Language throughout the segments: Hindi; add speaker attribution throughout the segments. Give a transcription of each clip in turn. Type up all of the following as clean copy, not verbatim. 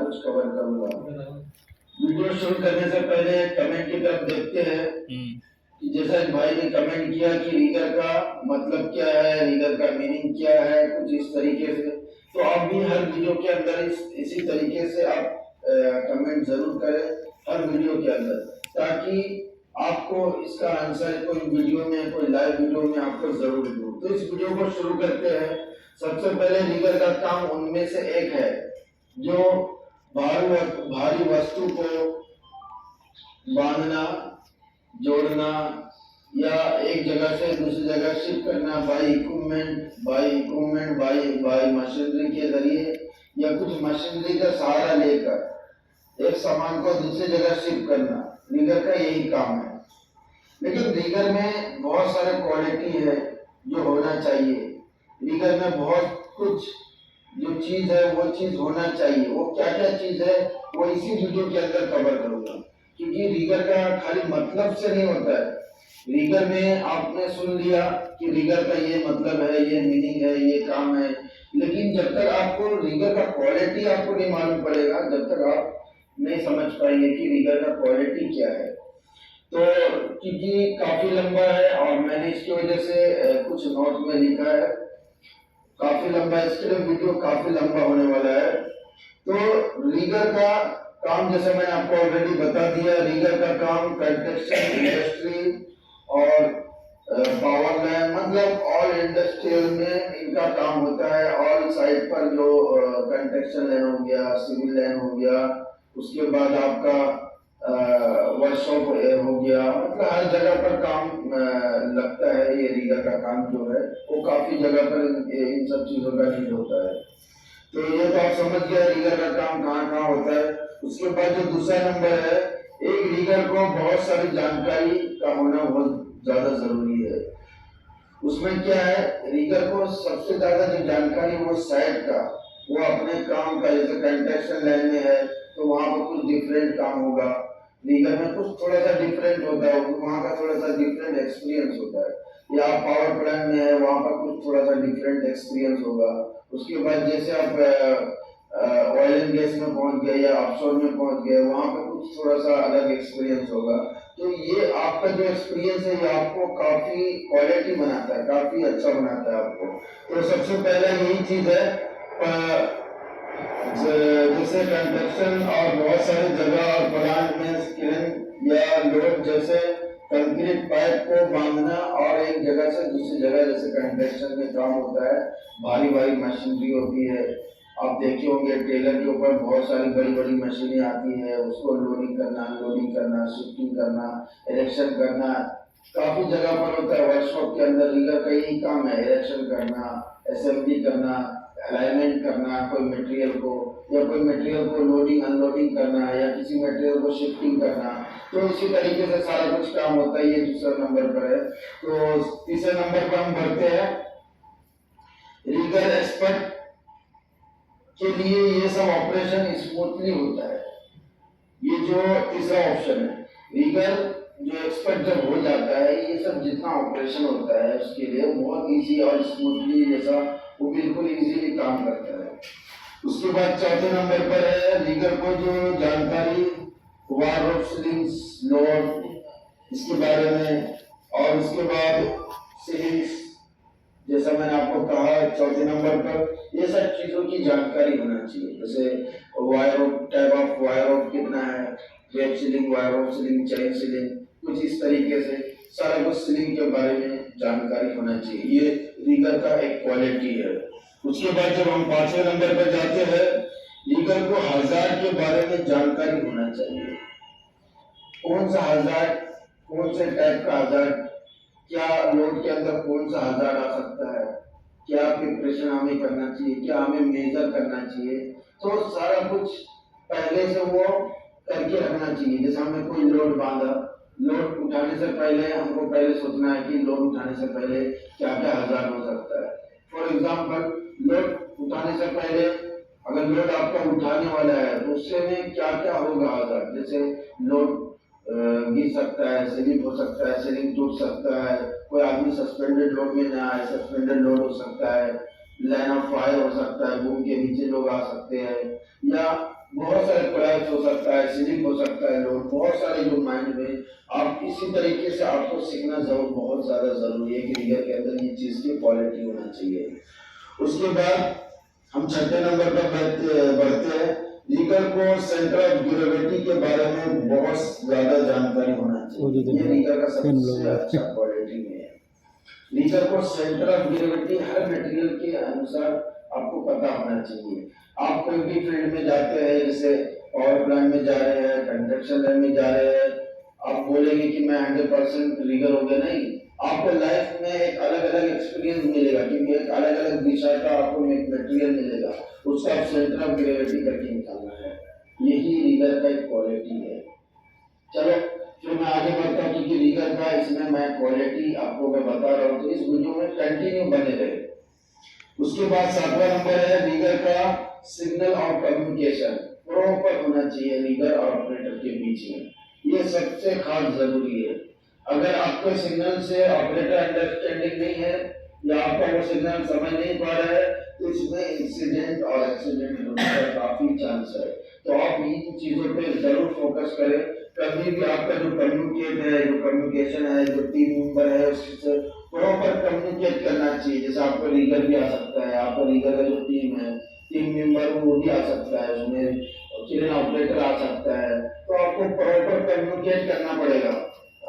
Speaker 1: कुछ कवर करूंगा। वीडियो शुरू करने से पहले कमेंट की तरफ देखते हैं कि जैसा इस भाई ने कमेंट किया कि रीगर का मतलब क्या है, रीगर का मीनिंग क्या है, कुछ इस तरीके से। तो आप भी हर वीडियो के अंदर इसी तरीके से आप कमेंट जरूर करें हर वीडियो के अंदर, ताकि आपको इसका आंसर कोई वीडियो में, कोई लाइव वीडियो में आपको जरूर दूं। तो इस वीडियो को शुरू करते हैं। सबसे पहले रीगर का काम उनमें से एक है जो भारी वस्तु को बांधना, जोड़ना या एक जगह से दूसरी जगह शिफ्ट करना बाई इक्विपमेंट बाई मशीनरी के जरिए या कुछ मशीनरी का सहारा लेकर एक सामान को दूसरी जगह शिफ्ट करना, रीगर का यही काम है। लेकिन रीगर में बहुत सारे क्वालिटी है जो होना चाहिए। रीगर में बहुत कुछ जो चीज है वो चीज होना चाहिए। वो क्या क्या चीज है वो इसी वीडियो के अंदर कवर करूंगा, क्योंकि रीगर का खाली मतलब से नहीं होता है। रीगर में आपने सुन लिया कि रीगर का ये मतलब है, ये मीनिंग है, ये काम है, लेकिन जब तक आपको रीगर का क्वालिटी आपको नहीं मालूम पड़ेगा, जब तक आप नहीं समझ पाएंगे कि रीगर का क्वालिटी क्या है। तो क्योंकि काफी लंबा है और मैंने इसकी वजह से कुछ नोट में लिखा है, काफी लंबा, इसके लिए वीडियो काफी लंबा होने वाला है। तो रीगर का काम जैसे मैंने आपको ऑलरेडी बता दिया, रीगर का काम कंस्ट्रक्शन इंडस्ट्री और पावर लाइन, मतलब ऑल इंडस्ट्रियल में इनका काम होता है। ऑल साइड पर जो कंस्ट्रक्शन लाइन हो गया, सिविल लाइन हो गया, उसके बाद आपका वर्कशॉप हो गया, मतलब हर जगह पर काम लगता है। ये रीगर का काम जो है वो काफी जगह पर इन सब चीजों का नीड होता है। तो ये तो आप समझ गया रीगर का काम कहाँ कहाँ होता है। उसके बाद जो दूसरा नंबर है, एक रीगर को बहुत सारी जानकारी का होना बहुत ज्यादा जरूरी है। उसमें क्या है, रीगर को सबसे ज्यादा जो जानकारी वो साइड का, वो अपने काम का, जैसे कंस्ट्रक्शन लाइन में है तो वहां पर कुछ डिफरेंट काम होगा, रीगर में कुछ थोड़ा सा डिफरेंट होता है, वहां का थोड़ा सा डिफरेंट एक्सपीरियंस होता है। या पावर प्लांट में है वहां पर कुछ थोड़ा सा डिफरेंट एक्सपीरियंस होगा। उसके बाद जैसे आप ऑयल एंड गैस में पहुंच गए या ऑफशोर में पहुंच गए, वहां पर कुछ थोड़ा सा अलग एक्सपीरियंस होगा। तो ये आपका जो एक्सपीरियंस है ये आपको काफी क्वालिटी बनाता है, काफी अच्छा बनाता है आपको। तो सबसे पहला यही चीज है, जैसे कंस्ट्रक्शन और बहुत सारी जगह और प्लांट में स्क्रीन या लोड जैसे कंक्रीट पाइप को बांधना और एक जगह से दूसरी जगह, जैसे कंस्ट्रक्शन में काम होता है, भारी भारी मशीनरी होती है। आप देखे होंगे टेलर के ऊपर बहुत सारी बड़ी बड़ी मशीनें आती है, उसको लोडिंग करना, अनलोडिंग करना, शिफ्टिंग करना, इरेक्शन करना, काफी जगह पर होता है। वर्कशॉप के अंदर रीगर का यही काम है, इरेक्शन करना, असेंबली करना, अलाइनमेंट करना कोई मटेरियल को, या कोई मटेरियल को लोडिंग अनलोडिंग करना, या किसी मटेरियल को शिफ्टिंग करना। तो इसी तरीके से सारा कुछ काम होता है। ये दूसरा नंबर पर है। तो तीसरे नंबर पर हम बढ़ते हैं, रीगर एक्सपर्ट के लिए ये सब ऑपरेशन स्मूथली होता है। ये जो तीसरा ऑप्शन है, रीगर जो एक्सपर्ट जब हो जाता है, ये सब जितना ऑपरेशन होता है उसके लिए बहुत इजी और स्मूथली, जैसा वो बिल्कुल इजीली काम करता है। उसके बाद चौथे नंबर पर है, रीगर को जो जानकारी वार रोप सीलिंग्स लोड इसके बारे में, और उसके बाद सीलिंग्स, जैसा मैंने आपको कहा चौथे नंबर पर, ये सब चीजों की जानकारी होना चाहिए। जैसे wire rope, type of wire rope कितना है, web ceiling, wire rope ceiling, chain ceiling, कुछ इस तरीके से सारा कुछ सीलिंग के बारे में जानकारी होना चाहिए। ये रीगर का एक क्वालिटी है। उसके बाद जब हम पांचवें नंबर पर जाते हैं, रीगर को हजार्ड के बारे में जानकारी होना चाहिए। कौन सा हजार्ड, कौन से टाइप का हजार्ड, क्या लोड के अंदर कौन सा हजार्ड आ सकता है, क्या प्रिपरेशन हमें करना चाहिए, क्या हमें मेजर करना चाहिए। तो सारा कुछ पहले से वो करके रखना चाहिए। जैसे हमने कोई लोड बांधा, लोड उठाने से पहले हमको पहले सोचना है कि लोड उठाने से पहले क्या क्या हजार्ड हो सकता है। फॉर एग्जाम्पल, लोड उठाने से पहले अगर लोड आपका उठाने वाला है तो उससे में क्या क्या होगा हजार्ड। जैसे लोड गिर सकता है, स्लिप हो सकता है, सीलिंग टूट सकता है, कोई आदमी सस्पेंडेड लोड में ना आए, सस्पेंडेड लोड हो सकता है, लाइन ऑफ फायर हो सकता है, बूम के नीचे लोग आ सकते हैं, या बहुत सारे कोलैप्स हो सकता है, स्लिप हो सकता है, लोड बहुत सारे जो माइंड में आप इसी तरीके से आपको सीखना जरूर बहुत ज़्यादा ज़रूरी है कि रीगर के अंदर ये चीज़ की क्वालिटी होना चाहिए। उसके बाद हम छठे नंबर पर बढ़ते हैं। रीगर को सेंटर ऑफ ग्रेविटी के बारे में बहुत ज़्यादा जानकारी होना चाहिए। ये रीगर का सबसे अच्छा क्वालिटी में है। रीगर को centre of gravity her material के अनुसार आपको पता होना चाहिए। आप कोई भी फील्ड में जाते हैं, जैसे पावर प्लांट में जा रहे हैं, कंस्ट्रक्शन लाइन में जा रहे हैं, आप बोलेंगे कि मैं 100% रीगर हो गया, नहीं। आपको लाइफ में एक अलग अलग एक्सपीरियंस मिलेगा, क्योंकि एक अलग अलग दिशा का आपको एक मटेरियल मिलेगा, उसका आप सेंटर ऑफ ग्रेविटी करके निकालना है। यही रीगर का एक क्वालिटी है। चलो फिर मैं आगे बढ़ता हूँ, क्योंकि रीगर का इसमें मैं क्वालिटी आपको मैं बता रहा हूँ, तो इस वीडियो में कंटिन्यू बने रहे। उसके बाद 7वां नंबर है रीगर का सिग्नल और कम्युनिकेशन प्रॉपर होना चाहिए रीगर और ऑपरेटर के बीच में। ये सबसे खास जरूरी है। अगर आपको सिग्नल से ऑपरेटर अंडरस्टैंडिंग नहीं है या आपका वो सिग्नल समझ नहीं पा रहा है, तो इसमें इंसिडेंट और एक्सीडेंट होने का काफी चांस है। तो आप इन चीजों पे जरूर फोकस करें। कभी भी आपका जो कम्युनिकेट है, जो कम्युनिकेशन है, जो टीम मेंबर है, उससे प्रॉपर कम्युनिकेट करना चाहिए। जैसे आपका रीगर भी आ सकता है, आपका रीगर का जो टीम है, टीम मेंबर वो भी आ सकता है, उसमें क्रेन ऑपरेटर आ सकता है, तो आपको प्रॉपर कम्युनिकेट करना पड़ेगा।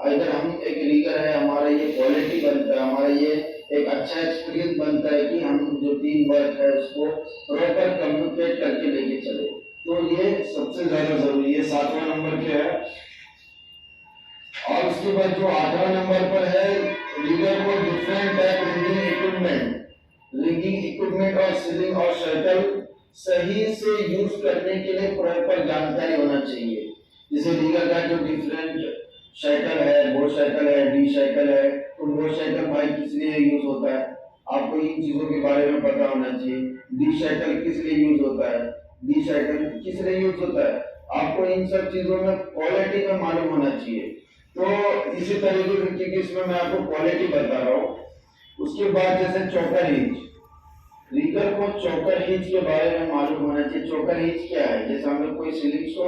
Speaker 1: अगर हम एक रीगर है, हमारा ये क्वालिटी बनता है, हमारा ये एक अच्छा एक्सपीरियंस बनता है कि हम जो टीम वर्क है उसको प्रॉपर कम्युनिकेट करके लेके चले, तो ये सबसे ज्यादा जरूरी है। 7वां नंबर पे है। और उसके बाद जो 8वां नंबर पर है, रीगर को डिफरेंट टाइप रिंगिंग इक्विपमेंट और सीलिंग और शटल सही से यूज करने के लिए प्रॉपर जानकारी होना चाहिए। जैसे रीगर का जो डिफरेंट शटल है, बोट शटल है, डी शटल है, तो बोट शटल भाई किस लिए यूज होता है, आपको इन चीजों के बारे में पता होना चाहिए। डी शटल किस लिए यूज होता है, डी शटल किस लिए यूज होता है, आपको इन सब चीजों में क्वालिटी में मालूम होना चाहिए। तो इसी तरीके से, क्योंकि इसमें मैं आपको क्वालिटी बता रहा हूँ। उसके बाद जैसे चौकर हिंज, रीगर को चौकर हिंज के बारे में मालूम होना चाहिए। चौकर हिंज क्या है, जैसे हम लोग कोई सीलिंग्स को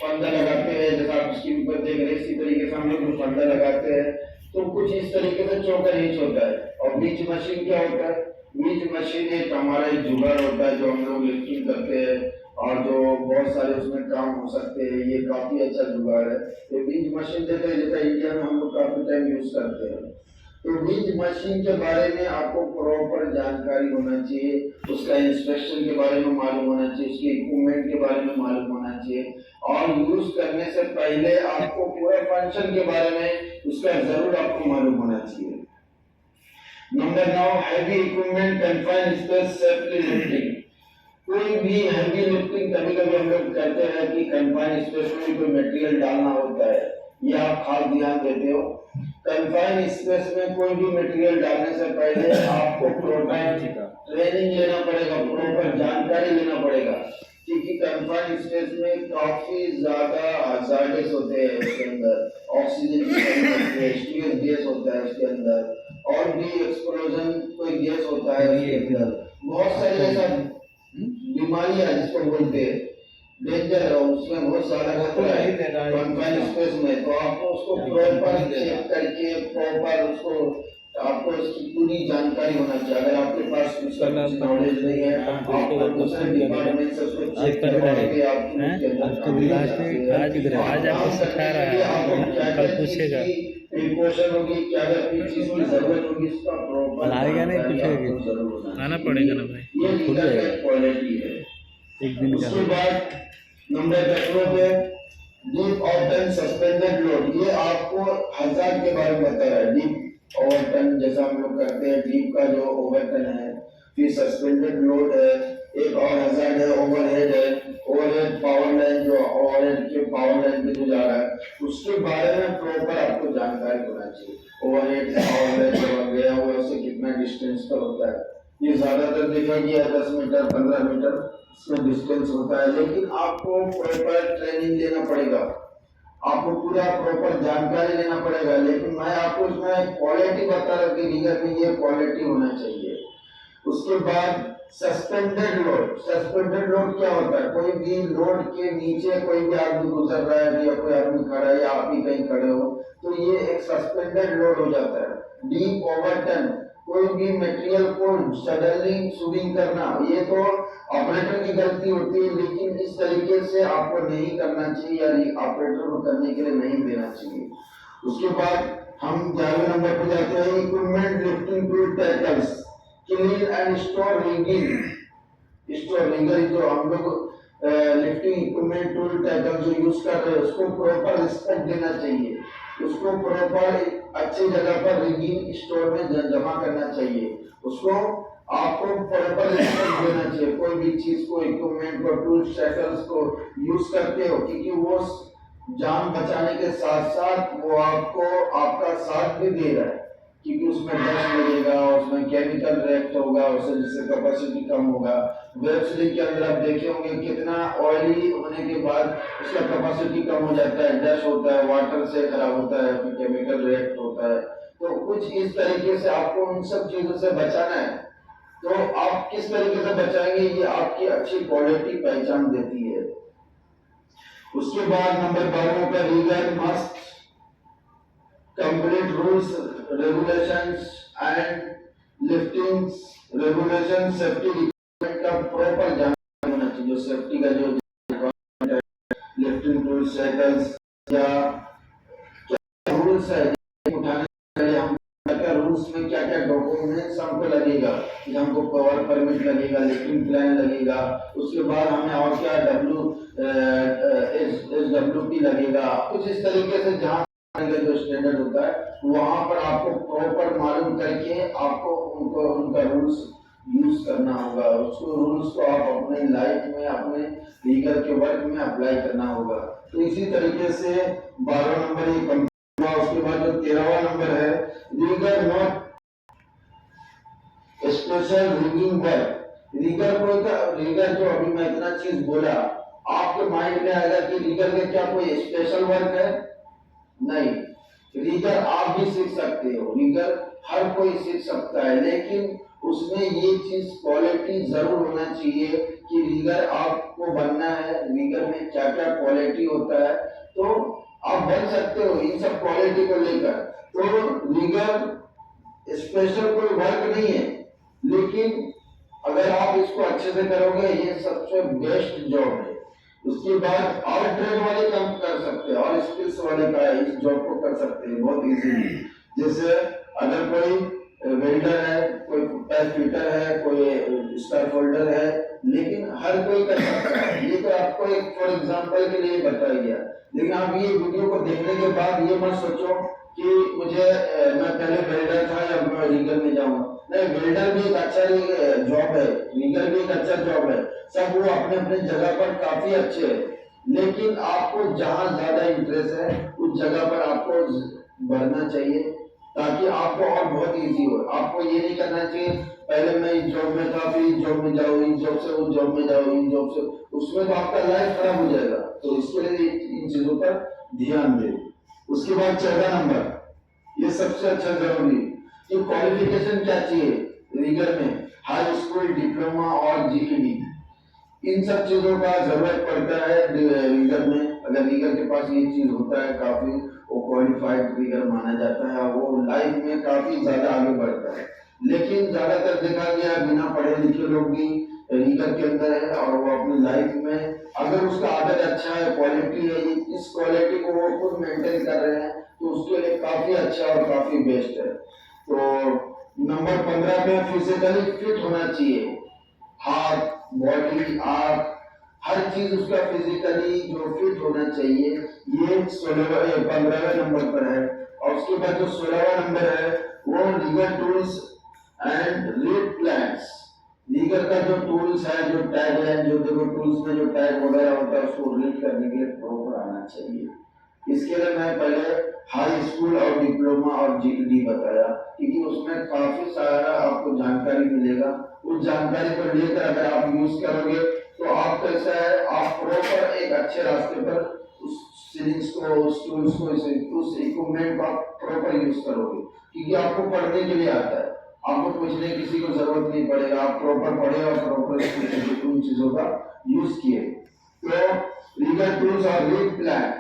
Speaker 1: फंदा लगाते हैं, जैसा आप स्क्रीन पर देख रहे हैं, इसी तरीके से हम लोग फंदा लगाते हैं, तो कुछ इस तरीके से चौकर हिंज होता है। और बीच मशीन क्या होता है, बीच मशीन एक हमारा एक जुगाड़ होता है जो हम लोग लिफ्टिंग करते हैं और जो बहुत सारे उसमें काम हो सकते हैं। ये काफी अच्छा जुगाड़ है। तो बीच मशीन देते हैं, जैसा इंडिया में हम लोग काफी टाइम यूज करते हैं। तो बीज मशीन के बारे में आपको प्रॉपर जानकारी होना चाहिए, उसका इंस्पेक्शन के बारे में मालूम होना चाहिए, उसके इक्विपमेंट के बारे में मालूम होना चाहिए, और यूज करने से पहले आपको पूरे फंक्शन के बारे में उसका जरूर आपको मालूम होना चाहिए। Number 9, heavy equipment confined space safety lifting. कोई भी हैवी लिफ्टिंग कभी कभी हम लोग करते हैं कि कन्फाइंड स्पेस में कोई मटेरियल डालना होता है, यह आप खास ध्यान देते हो। कन्फाइंड स्पेस में कोई भी मटेरियल डालने से पहले आपको प्रॉपर ट्रेनिंग लेना पड़ेगा, प्रॉपर जानकारी लेना पड़ेगा, क्योंकि कन्फाइंड स्पेस में काफी ज्यादा हजार्डस होते हैं। उसके अंदर ऑक्सीजन की कमी होती है, स्टीरियस गैस होता है उसके अंदर, और भी एक्सप्लोजन कोई गैस होता है उसके अंदर, बहुत सारी ऐसा बीमारियां जिसको बोलते हैं डेंजर है, उसमें बहुत सारा खतरा है कन्फाइंड स्पेस में। तो आपको उसको प्रॉपर चेक करके प्रॉपर उसको आपको उसकी पूरी जानकारी होना चाहिए। अगर आपके पास उसका नॉलेज नहीं है, आप दूसरे डिपार्टमेंट से उसको चेक करवाएंगे,
Speaker 2: आज आपको सिखा रहा है, कल पूछेगा
Speaker 1: प्रिकॉशन होगी, क्या चीज की जरूरत होगी, इसका प्रॉपर
Speaker 2: आएगा नहीं पूछेगा, आना पड़ेगा ना भाई,
Speaker 1: ये क्वालिटी है।
Speaker 2: एक दिन का।
Speaker 1: उसके बाद नंबर 10 पे डीप ओवरटर्न सस्पेंडेड लोड, ये आपको हजार्ड के बारे में बता रहा है। डीप ओवरटर्न जैसा हम लोग करते हैं, डीप का जो ओवरटर्न है, फिर सस्पेंडेड लोड है, एक और हजार्ड है ओवरहेड है। ओवरहेड पावर लाइन, जो ओवरहेड के पावर लाइन पे जो जा रहा है, उसके बारे में प्रॉपर आपको जानकारी होना चाहिए। ओवरहेड पावर लाइन जब गया हुआ उससे कितना डिस्टेंस पर होता है, ये ज्यादातर देखा गया 10 मीटर 15 मीटर इसमें डिस्टेंस होता है, लेकिन आपको प्रॉपर ट्रेनिंग लेना पड़ेगा, आपको पूरा प्रॉपर जानकारी लेना पड़ेगा। लेकिन मैं आपको इसमें क्वालिटी बता रहा हूँ कि रीगर में ये क्वालिटी होना चाहिए। उसके बाद सस्पेंडेड लोड क्या होता है? कोई भी लोड के नीचे कोई भी आदमी गुजर रहा है या कोई आदमी खड़ा है या आप ही कहीं खड़े हो, तो ये एक सस्पेंडेड लोड हो जाता है। डीप ओवरटर्न, कोई भी मटेरियल को सडनली स्विंग करना, ये तो ऑपरेटर की गलती होती है, लेकिन इस तरीके से आपको नहीं करना चाहिए या ऑपरेटर को करने के लिए नहीं देना चाहिए। उसके बाद हम 11वें नंबर पे जाते हैं, equipment lifting tool tackles, clean and store rigging. Store rigger जो हम लोग लिफ्टिंग इक्विपमेंट टूल टैकल जो यूज कर रहे हैं उसको प्रॉपर रिस्पेक्ट देना चाहिए, उसको प्रॉपर अच्छी जगह पर रिगिंग स्टोर में जमा करना चाहिए, उसको आपको प्रॉपर रिस्पेक्ट देना चाहिए। कोई भी चीज को, इक्विपमेंट को, टूल टैकल्स को यूज करते हो, क्योंकि वो जान बचाने के साथ साथ वो आपको आपका साथ भी दे रहा है, क्योंकि उसमें डस्ट लगेगा, उसमें केमिकल रिएक्ट होगा, उससे जिससे कैपेसिटी कम होगा। वेब सीलिंग के अंदर आप देखे होंगे कितना ऑयली होने के बाद उसका कैपेसिटी कम हो जाता है, डस्ट होता है, वाटर से खराब होता है, फिर केमिकल रिएक्ट होता है। तो कुछ इस तरीके से आपको उन सब चीजों से बचाना है। तो आप किस तरीके से बचाएंगे, ये आपकी अच्छी क्वालिटी पहचान देती है। उसके बाद नंबर 12 का rigger must complete rules regulations and liftings regulation, safety requirement का प्रॉपर जानकारी होना चाहिए। जो सेफ्टी का जो लिफ्टिंग टूल साइकिल्स या क्या रूल्स है उठाने के लिए, हम क्या रूल्स में क्या क्या डॉक्यूमेंट्स हमको लगेगा, कि हमको पावर परमिट लगेगा, लिफ्टिंग प्लान लगेगा, उसके बाद हमें और क्या SWP लगेगा। कुछ इस तरीके से जहाँ जो स्टैंडर्ड होता है वहां पर आपको प्रॉपर मालूम करके आपको उनका रूल्स यूज करना होगा। उसको रूल्स को आप अपने लाइफ में, अपने लीगल के वर्क में अप्लाई करना होगा। तो इसी तरीके से 12 नंबर ये कंप्लीट हुआ। उसके बाद जो 13वां नंबर है, legal not special rigging work. Legal जो अभी मैं इतना चीज बोला, आपके माइंड में आएगा कि लीगल का क्या कोई स्पेशल वर्क है? नहीं, रीगर आप भी सीख सकते हो, रीगर हर कोई सीख सकता है, लेकिन उसमें ये चीज क्वालिटी जरूर होना चाहिए कि रीगर आपको बनना है, रीगर में क्या क्या क्वालिटी होता है, तो आप बन सकते हो इन सब क्वालिटी को लेकर। तो रीगर स्पेशल कोई वर्क नहीं है, लेकिन अगर आप इसको अच्छे से करोगे ये सबसे बेस्ट जॉब है। उसके बाद और ट्रेड वाले काम कर सकते हैं और स्किल्स वाले का इस जॉब को कर सकते हैं बहुत इजीली। जैसे अगर कोई वेल्डर है, कोई पाइप फिटर है, कोई स्टार फोल्डर है, लेकिन हर कोई कर सकता है। ये तो आपको एक फॉर एग्जांपल के लिए बताया गया, लेकिन आप ये वीडियो को देखने के बाद ये मत सोचो कि मुझे मैं पहले वेल्डर था या मैं रीगर में जाऊंगा। नहीं, वेल्डर भी एक अच्छा जॉब है, रीगर भी एक अच्छा जॉब है, सब वो अपने अपने जगह पर काफी अच्छे हैं, लेकिन आपको जहाँ ज्यादा इंटरेस्ट है उस जगह पर आपको बढ़ना चाहिए, ताकि आपको और बहुत इजी हो। आपको ये नहीं करना चाहिए पहले मैं इस जॉब में था, फिर इस जॉब में जाऊँ, इस जॉब से उस जॉब में जाऊँ, इस जॉब से उसमें, तो आपका लाइफ खराब हो जाएगा। तो इसके लिए इन चीजों पर ध्यान दें। उसके बाद 14 नंबर, ये सबसे अच्छा जरूरी कि क्वालिफिकेशन क्या चाहिए रीगर में, हाई स्कूल, डिप्लोमा और GED, इन सब चीजों का जरूरत पड़ता है रीगर में। अगर रीगर के पास ये चीज होता है, काफी वो क्वालिफाइड रीगर माना जाता है, वो लाइफ में काफी ज्यादा आगे बढ़ता है। लेकिन ज्यादातर देखा गया बिना पढ़े लिखे लोग भी रीगर के अंदर है, और वो अपनी लाइफ में अगर उसका आदत अच्छा है, क्वालिटी है, इस क्वालिटी को वो खुद मेंटेन कर रहे हैं, तो उसके लिए काफी अच्छा और काफी बेस्ट है। तो नंबर 15 पे फिजिकली फिट होना चाहिए, हाथ, बॉडी, आंख, हर चीज उसका फिजिकली जो फिट होना चाहिए। ये 15वें नंबर पर है। और उसके बाद जो 16वां नंबर है वो legal tools and read plans. Legal का जो टूल्स है, जो टैग है, जो देखो टूल्स में जो टैग वगैरह होता है उसको रीड करने के लिए प्रॉपर आना चाहिए। इसके लिए मैं पहले हाई स्कूल और डिप्लोमा और GED बताया, क्योंकि उसमें काफी सारा आपको जानकारी मिलेगा। उस जानकारी को लेकर अगर आप यूज करोगे तो आप कैसा है, आप प्रॉपर एक अच्छे रास्ते पर उस सीरीज को, उस टूल्स को, उस इक्विपमेंट को आप प्रॉपर यूज करोगे, क्योंकि आपको पढ़ने के लिए आता है। आपको पूछने की किसी को जरूरत नहीं पड़ेगा, आप प्रॉपर पढ़े और प्रॉपर उन चीजों का यूज किए। तो लीगल टूल्स और read plan,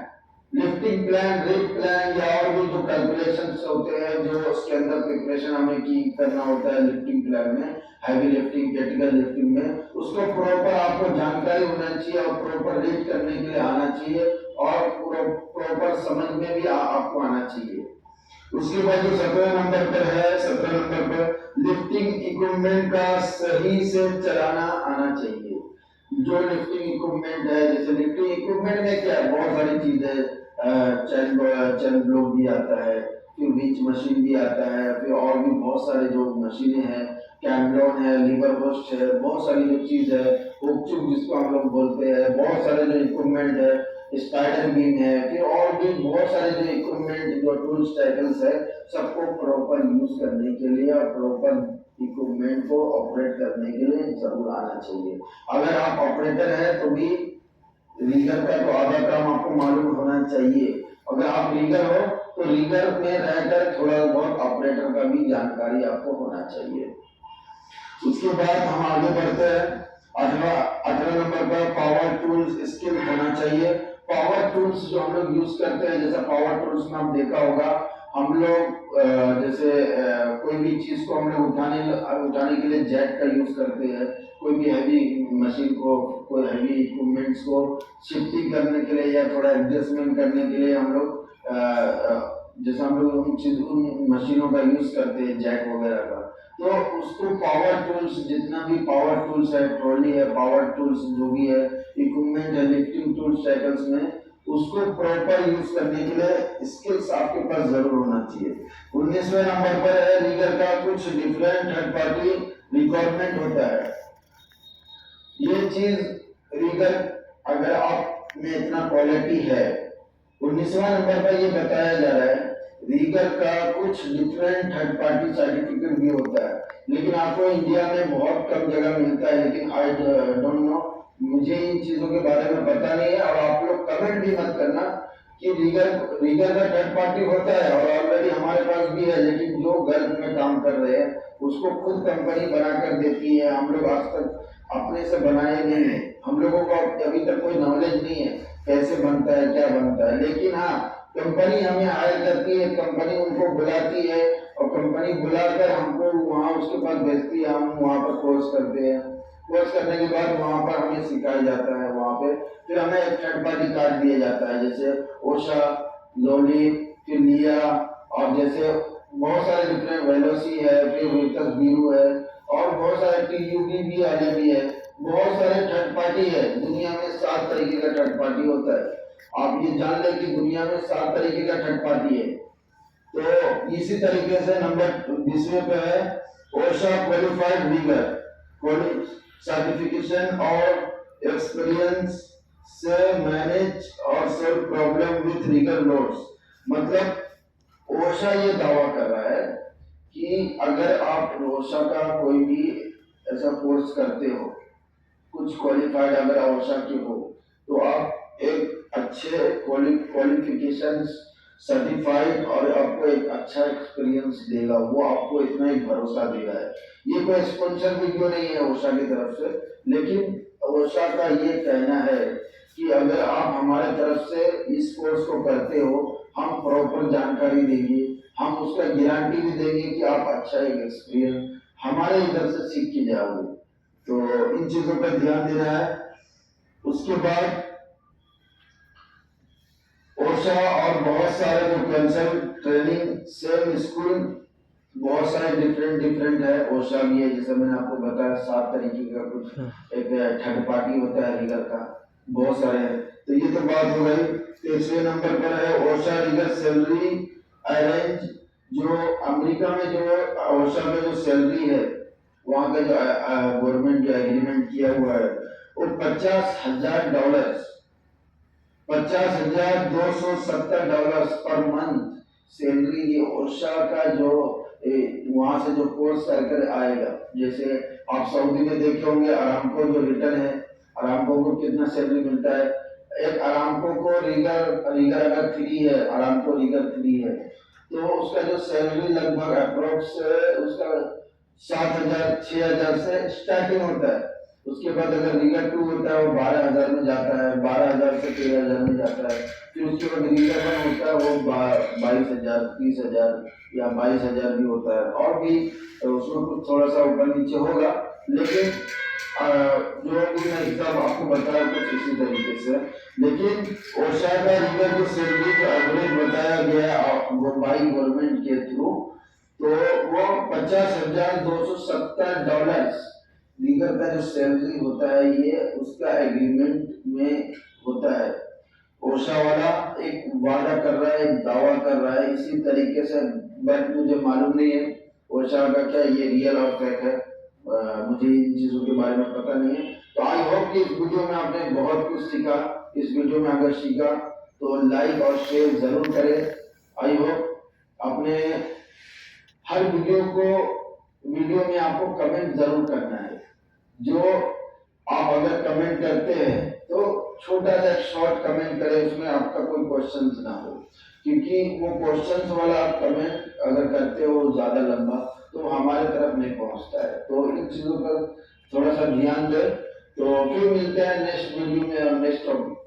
Speaker 1: lifting plan, read plan या और भी जो कैलकुलेशंस होते हैं जो उसके अंदर प्रिपरेशन हमें की करना होता है लिफ्टिंग प्लान में, हैवी लिफ्टिंग, क्रिटिकल लिफ्टिंग में, उसको प्रॉपर आपको जानकारी होना चाहिए और प्रॉपर रीड करने के लिए आना चाहिए और प्रॉपर समझ में भी आपको आना चाहिए। उसके बाद जो 17 नंबर पर है, 17 नंबर पर लिफ्टिंग इक्विपमेंट का सही से चलाना आना चाहिए। जो लिफ्टिंग इक्विपमेंट है, जैसे लिफ्टिंग इक्विपमेंट में क्या है, बहुत सारी चीजें, चैन ब्लॉक भी आता है, फिर बीच मशीन भी आता है, फिर और भी बहुत सारे जो मशीनें हैं, कैमलॉन है, लीवर होस्ट है, बहुत सारी जो चीज है, हुक जिसको हम लोग बोलते हैं, बहुत सारे जो इक्विपमेंट है, स्पाइडर बीम है, फिर और भी बहुत सारे जो इक्विपमेंट जो टूल्स टाइटल्स है, सबको प्रॉपर यूज करने के लिए और प्रॉपर इक्विपमेंट को ऑपरेट करने के लिए जरूर आना चाहिए। अगर आप ऑपरेटर हैं तो भी रीगर का तो आधा काम आपको मालूम होना चाहिए। अगर आप रीगर हो तो रीगर में रहकर थोड़ा बहुत ऑपरेटर का भी जानकारी आपको होना चाहिए। उसके बाद हम आगे बढ़ते हैं, 18 नंबर पर पावर टूल्स स्किल होना चाहिए। पावर टूल्स जो हम लोग यूज करते हैं, जैसे पावर टूल्स में आप देखा होगा, हम लोग जैसे कोई भी चीज को हम लोग उठाने के लिए जैक का यूज करते हैं, कोई भी हैवी मशीन को, कोई हैवी इक्विपमेंट्स को शिफ्टिंग करने के लिए या थोड़ा एडजस्टमेंट करने के लिए हम लोग जैसे हम लोग उन मशीनों का यूज करते हैं, जैक वगैरह का, तो उसको पावर टूल्स, जितना भी पावर टूल्स है, ट्रॉली है, पावर टूल्स जो भी है, इक्विपमेंट है, लिफ्टिंग टूल्स साइकिल्स में, उसको प्रॉपर यूज करने के लिए स्किल्स आपके पास जरूर होना चाहिए। 19वें नंबर पर है रीगर का कुछ डिफरेंट थर्ड पार्टी रिक्वायरमेंट होता है। ये चीज रीगर अगर आप में इतना क्वालिटी है, 19वां नंबर पर ये बताया जा रहा है रीगर का कुछ डिफरेंट थर्ड पार्टी सर्टिफिकेट भी होता है, लेकिन आपको इंडिया में बहुत कम जगह मिलता है, लेकिन आई डोंट नो, मुझे इन चीजों के बारे में पता नहीं है और आप लोग कमेंट भी मत करना कि रीगर का थर्ड पार्टी होता है और ऑलरेडी हमारे पास भी है, लेकिन जो गल्फ में काम कर रहे हैं उसको खुद कंपनी बनाकर देती है, हम लोग आज तक अपने से बनाए नहीं है, हम लोगों को अभी तक कोई नॉलेज नहीं है कैसे बनता है, क्या बनता है, लेकिन हाँ कंपनी हमें हायर करती है, कंपनी उनको बुलाती है और कंपनी बुलाकर हमको वहाँ उसके पास भेजती है, हम वहाँ पर कोर्स करते हैं, कोर्स करने के बाद वहाँ पर हमें सिखाया जाता है, वहाँ पे फिर हमें एक थर्ड पार्टी कार्ड दिया जाता है, जैसे ओशा, लोली, फिर लिया, और जैसे बहुत सारे डिफरेंट वेलोसी है, फिर विटस बीरू है और बहुत सारे टीयूबी भी वाले भी है, बहुत सारे थर्ड पार्टी है। दुनिया में 7 तरीके का थर्ड पार्टी होता है, आप ये जान लें कि दुनिया में 7 तरीके का थर्ड पार्टी है। तो इसी तरीके से नंबर 20वें पे है ओशा क्वालिफाइड रीगर सर्टिफिकेशन और एक्सपीरियंस से मैनेज और solve problem with rigger loads. मतलब ओशा ये दावा कर रहा है कि अगर आप ओशा का कोई भी ऐसा कोर्स करते हो, कुछ क्वालिफाइड अगर ओशा के हो, तो आप एक अच्छे क्वालिफिकेशन सर्टिफाइड और आपको एक अच्छा एक्सपीरियंस देगा, वो आपको इतना ही भरोसा देगा है। ये कोई स्पॉन्सर वीडियो नहीं है ओशा की तरफ से, लेकिन ओशा का ये कहना है कि अगर आप हमारे तरफ से इस कोर्स को करते हो, हम प्रॉपर जानकारी देंगे, हम उसका गारंटी भी देंगे कि आप अच्छा एक एक्सपीरियंस हमारे इधर से सीख के जाओगे। तो इन चीजों पर ध्यान देना है। उसके बाद ओशा और बहुत सारे जो कैंसर ट्रेनिंग सेम स्कूल बहुत सारे डिफरेंट है, ओशा भी है, जैसे मैंने आपको बताया 7 तरीके का कुछ एक थर्ड पार्टी होता है रीगर का, बहुत सारे हैं। तो ये तो बात हो गई। 23वें नंबर पर है ओशा रीगर सैलरी अरेंज। जो अमेरिका में जो ओशा में जो सैलरी है, वहाँ का जो गवर्नमेंट जो एग्रीमेंट किया हुआ है, वो $50,000 $50,270 पर मंथ सैलरी, ये ओशा का जो वहां से जो कोर्स कर आएगा। जैसे आप सऊदी में देखे होंगे अरामको जो रिटर्न है, अरामको को कितना सैलरी मिलता है, एक अरामको को रीगर अगर 3 है, अरामको रीगर 3 है, तो उसका जो सैलरी लगभग अप्रोक्स उसका 7,000 6,000 से स्टार्टिंग होता है। उसके बाद अगर रीगर 2 होता है वो 12,000 में जाता है, 12,000 से 13,000 में जाता है। फिर उसके बाद रीगर 1 होता है वो 22,000 30,000 या 22,000 भी होता है, और भी उसमें कुछ थोड़ा सा ऊपर नीचे होगा, लेकिन जो भी मैं हिसाब आपको बताया कुछ इसी तरीके से। लेकिन ओशा का रीगर की सैलरी जो एवरेज बताया गया है वो बाई गवर्नमेंट के थ्रू, तो वो $50,270 लीगर का जो सैलरी होता है ये उसका एग्रीमेंट में होता है। ओशा वाला एक वादा कर रहा है, एक दावा कर रहा है इसी तरीके से, बट मुझे मालूम नहीं है ओशा का क्या ये रियल और फेक है, मुझे इन चीजों के बारे में पता नहीं है। तो आई होप कि इस वीडियो में आपने बहुत कुछ सीखा। इस वीडियो में अगर सीखा तो लाइक और शेयर जरूर करें। आई होप अपने हर वीडियो में आपको कमेंट जरूर करना है। जो आप अगर कमेंट करते हैं तो छोटा सा एक शॉर्ट कमेंट करें, उसमें आपका कोई क्वेश्चन ना हो, क्योंकि वो क्वेश्चन वाला आप कमेंट अगर करते हो ज्यादा लंबा तो हमारे तरफ नहीं पहुंचता है। तो इन चीजों पर थोड़ा सा ध्यान दें। तो फिर मिलते हैं नेक्स्ट वीडियो में और नेक्स्ट टॉपिक।